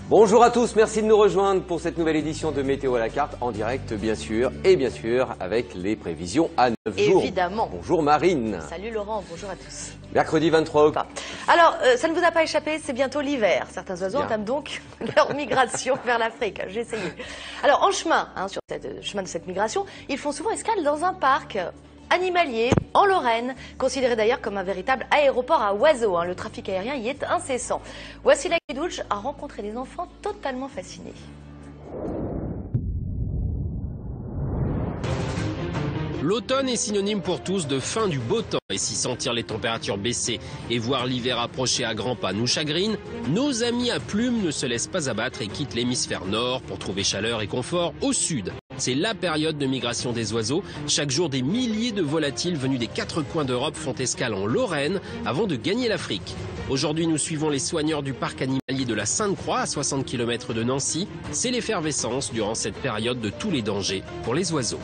Bonjour à tous, merci de nous rejoindre pour cette nouvelle édition de Météo à la carte, en direct bien sûr, et bien sûr avec les prévisions à 9 jours. Évidemment. Bonjour Marine. Salut Laurent, bonjour à tous. Mercredi 23 octobre. Alors, ça ne vous a pas échappé, c'est bientôt l'hiver. Certains oiseaux entament donc leur migration vers l'Afrique. J'ai essayé. Alors, en chemin, sur le chemin de cette migration, ils font souvent escale dans un parc animalier en Lorraine, considéré d'ailleurs comme un véritable aéroport à oiseaux. Le trafic aérien y est incessant. Wassila Guedouch a rencontré des enfants totalement fascinés. L'automne est synonyme pour tous de fin du beau temps. Et si sentir les températures baisser et voir l'hiver approcher à grands pas nous chagrine, nos amis à plumes ne se laissent pas abattre et quittent l'hémisphère nord pour trouver chaleur et confort au sud. C'est la période de migration des oiseaux. Chaque jour, des milliers de volatiles venus des 4 coins d'Europe font escale en Lorraine avant de gagner l'Afrique. Aujourd'hui, nous suivons les soigneurs du parc animalier de la Sainte-Croix à 60 km de Nancy. C'est l'effervescence durant cette période de tous les dangers pour les oiseaux.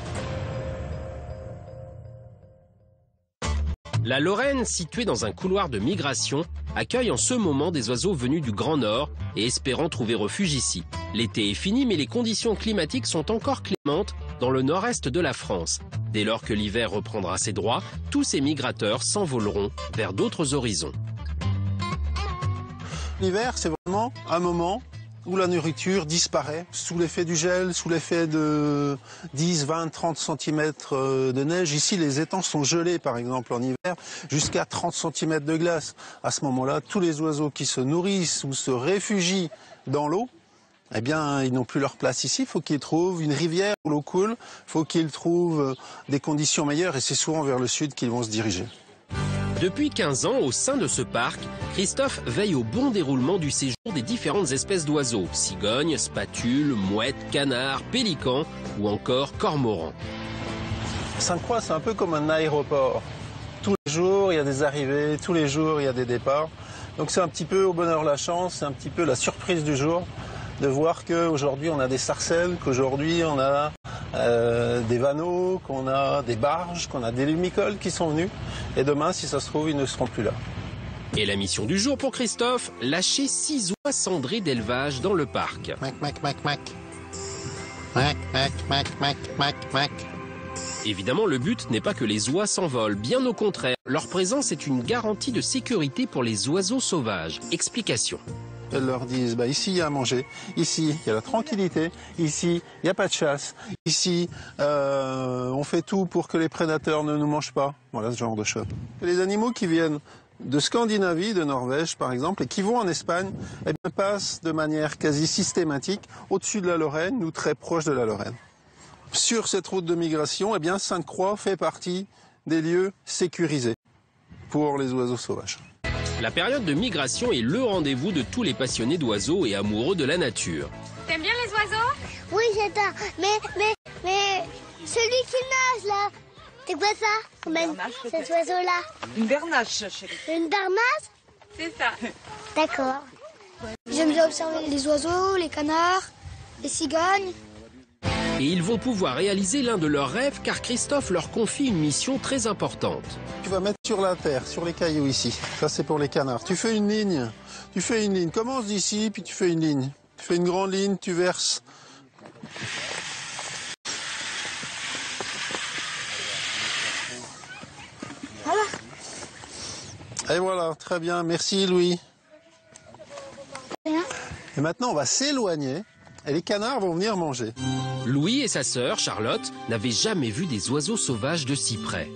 La Lorraine, située dans un couloir de migration, accueille en ce moment des oiseaux venus du Grand Nord et espérant trouver refuge ici. L'été est fini, mais les conditions climatiques sont encore clémentes dans le nord-est de la France. Dès lors que l'hiver reprendra ses droits, tous ces migrateurs s'envoleront vers d'autres horizons. L'hiver, c'est vraiment un moment où la nourriture disparaît sous l'effet du gel, sous l'effet de 10, 20, 30 cm de neige. Ici, les étangs sont gelés, par exemple, en hiver, jusqu'à 30 cm de glace. À ce moment-là, tous les oiseaux qui se nourrissent ou se réfugient dans l'eau, eh bien, ils n'ont plus leur place ici. Il faut qu'ils trouvent une rivière où l'eau coule. Il faut qu'ils trouvent des conditions meilleures et c'est souvent vers le sud qu'ils vont se diriger. Depuis 15 ans, au sein de ce parc, Christophe veille au bon déroulement du séjour des différentes espèces d'oiseaux. Cigognes, spatules, mouettes, canards, pélicans ou encore cormorans. Sainte-Croix, c'est un peu comme un aéroport. Tous les jours, il y a des arrivées, tous les jours, il y a des départs. Donc c'est un petit peu au bonheur la chance, c'est un petit peu la surprise du jour de voir qu'aujourd'hui on a des sarcelles, qu'aujourd'hui on a des vanneaux, qu'on a des barges, qu'on a des lumicoles qui sont venus. Et demain, si ça se trouve, ils ne seront plus là. Et la mission du jour pour Christophe, lâcher 6 oies cendrées d'élevage dans le parc. Mac, mac, mac, mac. Mac, mac, mac, mac, mac, mac. Évidemment, le but n'est pas que les oies s'envolent, bien au contraire. Leur présence est une garantie de sécurité pour les oiseaux sauvages. Explication. Elles leur disent, ici il y a à manger, ici il y a la tranquillité, ici il n'y a pas de chasse, ici on fait tout pour que les prédateurs ne nous mangent pas. Voilà ce genre de choses. Les animaux qui viennent de Scandinavie, de Norvège par exemple, et qui vont en Espagne, eh bien, passent de manière quasi systématique au-dessus de la Lorraine ou très proche de la Lorraine. Sur cette route de migration, eh bien, Sainte-Croix fait partie des lieux sécurisés pour les oiseaux sauvages. La période de migration est le rendez-vous de tous les passionnés d'oiseaux et amoureux de la nature. T'aimes bien les oiseaux? Oui, j'adore. Mais celui qui nage là, c'est quoi ça? Cet oiseau-là? Une bernache, chérie. Une darnache? C'est ça. D'accord. J'aime bien observer les oiseaux, les canards, les cigognes. Et ils vont pouvoir réaliser l'un de leurs rêves car Christophe leur confie une mission très importante. Tu vas mettre sur la terre, sur les cailloux ici. Ça c'est pour les canards. Tu fais une ligne. Commence d'ici, puis tu fais une ligne. Tu fais une grande ligne, tu verses. Voilà. Et voilà, très bien. Merci Louis. Rien. Et maintenant on va s'éloigner et les canards vont venir manger. Louis et sa sœur, Charlotte, n'avaient jamais vu des oiseaux sauvages de si près.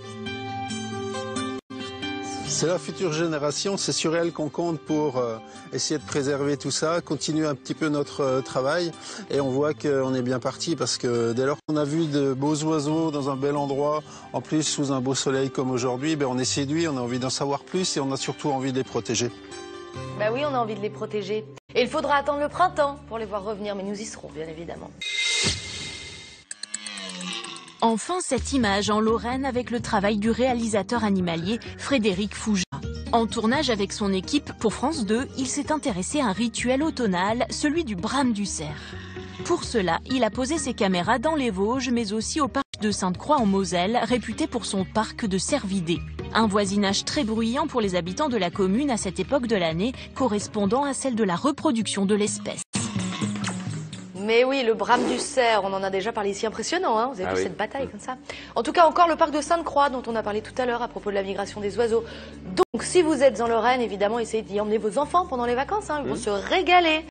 C'est la future génération, c'est sur elle qu'on compte pour essayer de préserver tout ça, continuer un petit peu notre travail. Et on voit qu'on est bien parti parce que dès lors qu'on a vu de beaux oiseaux dans un bel endroit, en plus sous un beau soleil comme aujourd'hui, on est séduit, on a envie d'en savoir plus et on a surtout envie de les protéger. Bah oui, on a envie de les protéger. Et il faudra attendre le printemps pour les voir revenir, mais nous y serons, bien évidemment. Enfin, cette image en Lorraine avec le travail du réalisateur animalier Frédéric Fouja. En tournage avec son équipe pour France 2, il s'est intéressé à un rituel automnal, celui du brame du cerf. Pour cela, il a posé ses caméras dans les Vosges, mais aussi au parc de Sainte-Croix en Moselle, réputé pour son parc de cervidés. Un voisinage très bruyant pour les habitants de la commune à cette époque de l'année, correspondant à celle de la reproduction de l'espèce. Mais oui, le brame du cerf, on en a déjà parlé ici, impressionnant, hein, vous avez vu cette bataille comme ça. En tout cas, encore le parc de Sainte-Croix, dont on a parlé tout à l'heure à propos de la migration des oiseaux. Donc, si vous êtes en Lorraine, évidemment, essayez d'y emmener vos enfants pendant les vacances, hein, ils vont se régaler.